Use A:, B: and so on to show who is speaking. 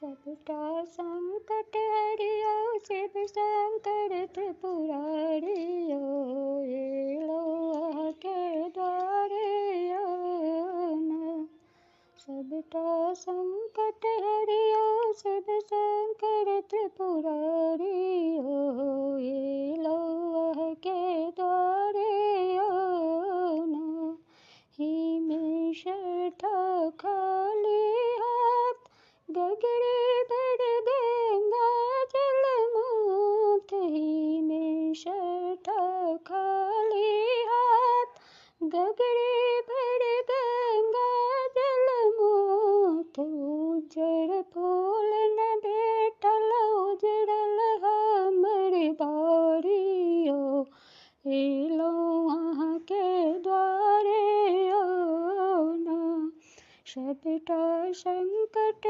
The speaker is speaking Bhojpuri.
A: सबका संकट हरियो शिव शंकर त्रिपुरारियो, ये लो के द्वारियो न। सबका संकट हरियो शिव शंकर त्रिपुरारियो, ये लो के द्वारियो न। ही में शठा खाली हाथ गगरे भर गंगा जल मूत, ही में शठा खाली हाथ गगरे भर गंगा जल मूत। उजड़ फूल न भेटल उजड़ल हमर बारियो, एलो अहाँ के द्वारे न। सबका संकट